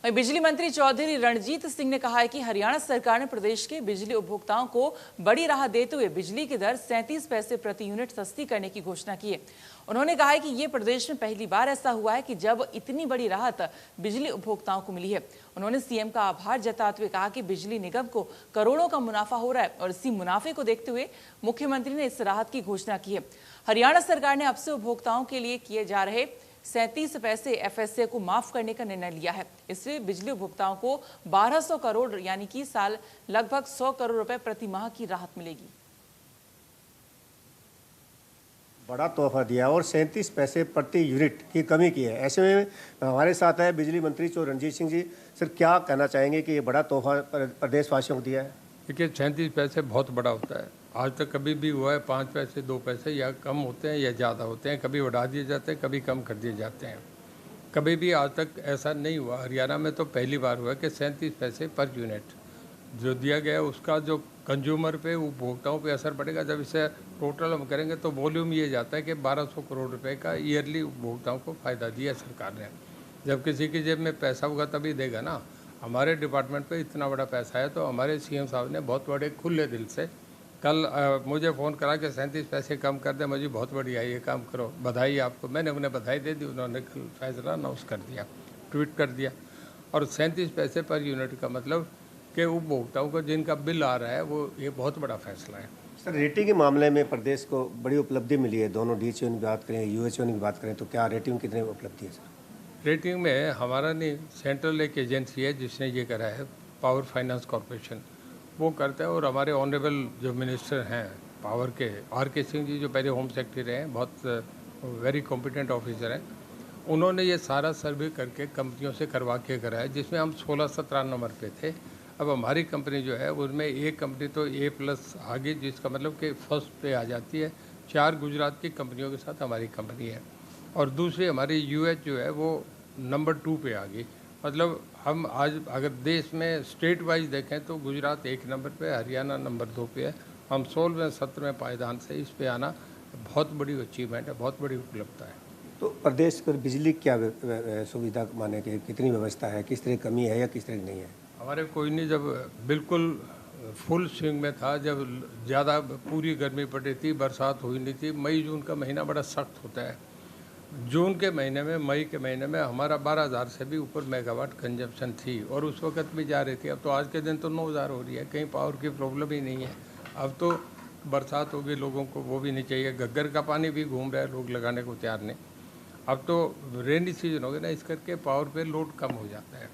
वहीं बिजली मंत्री चौधरी रणजीत सिंह ने कहा है कि हरियाणा सरकार ने प्रदेश के बिजली उपभोक्ताओं को बड़ी राहत देते हुए बिजली की दर 37 पैसे प्रति यूनिट सस्ती करने की घोषणा की है। उन्होंने कहा है कि ये प्रदेश में पहली बार ऐसा हुआ है कि जब इतनी बड़ी राहत बिजली उपभोक्ताओं को मिली है। उन्होंने सीएम का आभार जताते हुए कहा कि बिजली निगम को करोड़ों का मुनाफा हो रहा है और इसी मुनाफे को देखते हुए मुख्यमंत्री ने इस राहत की घोषणा की है। हरियाणा सरकार ने अब से उपभोक्ताओं के लिए किए जा रहे 37 पैसे एफएसए को माफ करने का निर्णय लिया है। इससे बिजली उपभोक्ताओं को 1200 करोड़ यानी कि साल लगभग 100 करोड़ रुपए प्रति माह की राहत मिलेगी। बड़ा तोहफा दिया और 37 पैसे प्रति यूनिट की कमी की है। ऐसे में हमारे साथ है बिजली मंत्री चौधरी रणजीत सिंह जी। सर, क्या कहना चाहेंगे कि ये बड़ा तोहफा प्रदेशवासियों को दिया है? देखिए, 37 पैसे बहुत बड़ा होता है। आज तक कभी भी हुआ है 5 पैसे 2 पैसे या कम होते हैं या ज़्यादा होते हैं, कभी बढ़ा दिए जाते हैं, कभी कम कर दिए जाते हैं। कभी भी आज तक ऐसा नहीं हुआ। हरियाणा में तो पहली बार हुआ कि 37 पैसे पर यूनिट जो दिया गया, उसका जो कंज्यूमर पे, उपभोक्ताओं पे असर पड़ेगा। जब इसे टोटल हम करेंगे तो वॉल्यूम ये जाता है कि 1200 करोड़ रुपए का ईयरली उपभोक्ताओं को फ़ायदा दिया सरकार ने। जब किसी की जेब में पैसा होगा तभी देगा ना। हमारे डिपार्टमेंट पे इतना बड़ा पैसा है तो हमारे सीएम साहब ने बहुत बड़े खुले दिल से कल मुझे फ़ोन करा कि 37 पैसे कम कर दें, मुझे बहुत बढ़िया ये काम करो, बधाई आपको। मैंने उन्हें बधाई दे दी। उन्होंने कल फैसला अनाउंस कर दिया, ट्वीट कर दिया। और 37 पैसे पर यूनिट का मतलब कि उपभोक्ताओं को जिनका बिल आ रहा है वो, ये बहुत बड़ा फैसला है। सर, रेटिंग के मामले में प्रदेश को बड़ी उपलब्धि मिली है। दोनों डीएचओ की बात करें, यूएचओ की बात करें, तो क्या रेटिंग कितनी उपलब्धि है सर? रेटिंग में हमारा नहीं, सेंट्रल एक एजेंसी है जिसने ये करा है, पावर फाइनेंस कॉरपोरेशन, वो करता है। और हमारे ऑनरेबल जो मिनिस्टर हैं पावर के, आर.के. सिंह जी, जो पहले होम सेक्रेटरी रहे हैं, बहुत वेरी कॉम्पिटेंट ऑफिसर हैं, उन्होंने ये सारा सर्वे करके कंपनियों से करवा के कराया, जिसमें हम 16-17 नंबर पे थे। अब हमारी कंपनी जो है उसमें एक कंपनी तो A+ आ गई, जिसका मतलब कि फर्स्ट पे आ जाती है। 4 गुजरात की कंपनियों के साथ हमारी कंपनी है। और दूसरी हमारी UH जो है वो नंबर 2 पे आ गई। मतलब हम आज अगर देश में स्टेट वाइज देखें तो गुजरात 1 नंबर पे, हरियाणा नंबर 2 पे है। हम 16वें-17वें पायदान से इस पे आना बहुत बड़ी अचीवमेंट है, बहुत बड़ी उपलब्धता है। तो प्रदेश पर बिजली क्या सुविधा माने कि कितनी व्यवस्था है, किस तरह कमी है या किस तरह नहीं है? हमारे कोई नहीं, जब बिल्कुल फुल स्विंग में था, जब ज़्यादा पूरी गर्मी पड़ी थी, बरसात हुई नहीं थी, मई जून का महीना बड़ा सख्त होता है। जून के महीने में, मई के महीने में हमारा 12,000 से भी ऊपर मेगावाट कंजप्शन थी और उस वक्त भी जा रही थी। अब तो आज के दिन तो 9,000 हो रही है। कहीं पावर की प्रॉब्लम ही नहीं है। अब तो बरसात होगी, लोगों को वो भी नहीं चाहिए। घग्गर का पानी भी घूम रहा है, लोग लगाने को तैयार नहीं। अब तो रेनी सीजन हो गया ना, इस करके पावर पे लोड कम हो जाता है।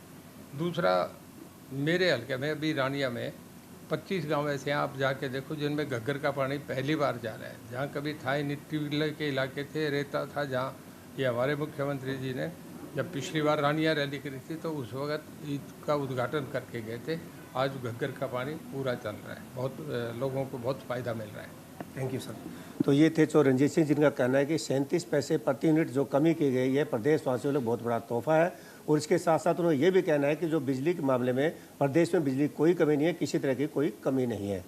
दूसरा, मेरे हल्के में अभी रानिया में 25 गांव ऐसे हैं, आप जाके देखो, जिनमें घग्गर का पानी पहली बार जा रहा है। जहाँ कभी था ही नहीं, टिबिला के इलाके थे, रेता था, जहाँ ये हमारे मुख्यमंत्री जी ने जब पिछली बार रानिया रैली करी थी तो उस वक्त ईद का उद्घाटन करके गए थे। आज घग्गर का पानी पूरा चल रहा है, बहुत लोगों को बहुत फ़ायदा मिल रहा है। Thank you sir. तो ये थे चौधरी रणजीत सिंह, जिनका कहना है कि 37 पैसे प्रति यूनिट जो कमी की गई है प्रदेशवासियों के लिए बहुत बड़ा तोहफा है। और इसके साथ साथ उन्होंने ये भी कहना है कि जो बिजली के मामले में प्रदेश में बिजली कोई कमी नहीं है, किसी तरह की कोई कमी नहीं है।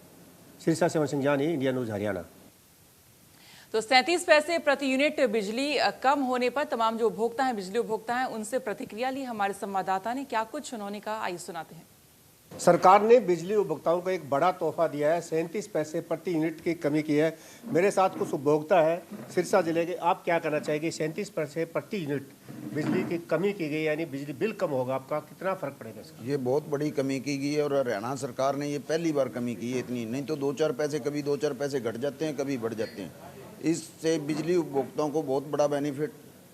सिरसा से सिंह जानी, इंडिया न्यूज़ हरियाणा। तो 37 पैसे प्रति यूनिट बिजली कम होने पर तमाम जो उपभोक्ता हैं, बिजली उपभोक्ता हैं, उनसे प्रतिक्रिया ली हमारे संवाददाता ने। क्या कुछ उन्होंने कहा, आइए सुनाते हैं। सरकार ने बिजली उपभोक्ताओं को एक बड़ा तोहफा दिया है। 37 पैसे प्रति यूनिट की कमी की है। मेरे साथ कुछ उपभोक्ता है सिरसा जिले के। आप क्या कहना चाहेंगे? 37 पैसे प्रति यूनिट बिजली की कमी की गई, यानी बिजली बिल कम होगा, आपका कितना फर्क पड़ेगा इसका? ये बहुत बड़ी कमी की गई है और हरियाणा सरकार ने ये पहली बार कमी की है इतनी। नहीं तो 2-4 पैसे, कभी 2-4 पैसे घट जाते हैं, कभी बढ़ जाते हैं। इससे बिजली उपभोक्ताओं को बहुत बड़ा बेनिफिट,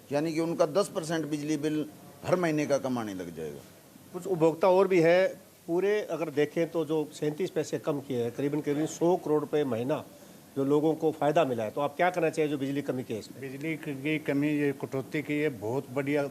यानी कि उनका 10% बिजली बिल हर महीने का कम आने लग जाएगा। कुछ उपभोक्ता और भी है, पूरे अगर देखें तो जो 37 पैसे कम किए हैं, करीबन 100 करोड़ रुपए महीना जो लोगों को फ़ायदा मिला है। तो आप क्या करना चाहिए जो बिजली कमी की है इसमें? बिजली की कमी, ये कटौती की है, बहुत बढ़िया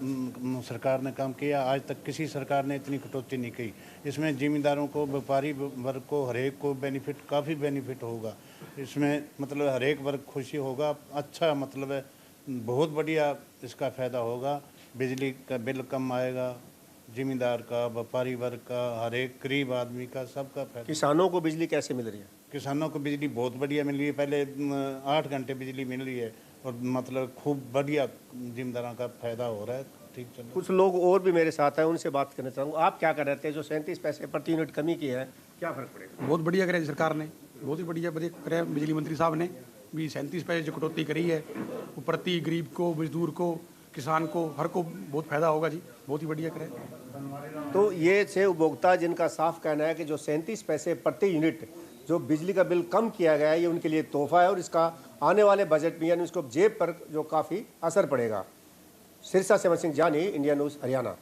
सरकार ने काम किया। आज तक किसी सरकार ने इतनी कटौती नहीं की। इसमें जिम्मेदारों को, व्यापारी वर्ग को, हरेक को बेनिफिट, काफ़ी बेनिफिट होगा इसमें। मतलब हरेक वर्ग खुशी होगा। अच्छा, मतलब है बहुत बढ़िया इसका फ़ायदा होगा। बिजली का बिल कम आएगा, जिम्मेदार का, व्यापारी वर्ग का, हर एक गरीब आदमी का, सबका फायदा। किसानों को बिजली कैसे मिल रही है? किसानों को बिजली बहुत बढ़िया मिल रही है। पहले 8 घंटे बिजली मिल रही है और मतलब खूब बढ़िया जिम्मेदारों का फायदा हो रहा है। ठीक चल रहा है। कुछ लोग और भी मेरे साथ हैं, उनसे बात करना चाहूँगा। आप क्या कर रहे थे? जो 37 पैसे प्रति यूनिट कमी की है, क्या फर्क पड़ेगा? बहुत बढ़िया करे सरकार ने, बहुत ही बढ़िया करे बिजली मंत्री साहब ने भी 37 पैसे जो कटौती करी है वो प्रति गरीब को, मजदूर को, किसान को, हर को बहुत फायदा होगा जी, बहुत ही बढ़िया करे। तो ये थे उपभोक्ता जिनका साफ कहना है कि जो 37 पैसे प्रति यूनिट जो बिजली का बिल कम किया गया है, ये उनके लिए तोहफा है और इसका आने वाले बजट में यानी उसको जेब पर जो काफ़ी असर पड़ेगा। सिरसा से अमर सिंह जानी, इंडिया न्यूज़, हरियाणा।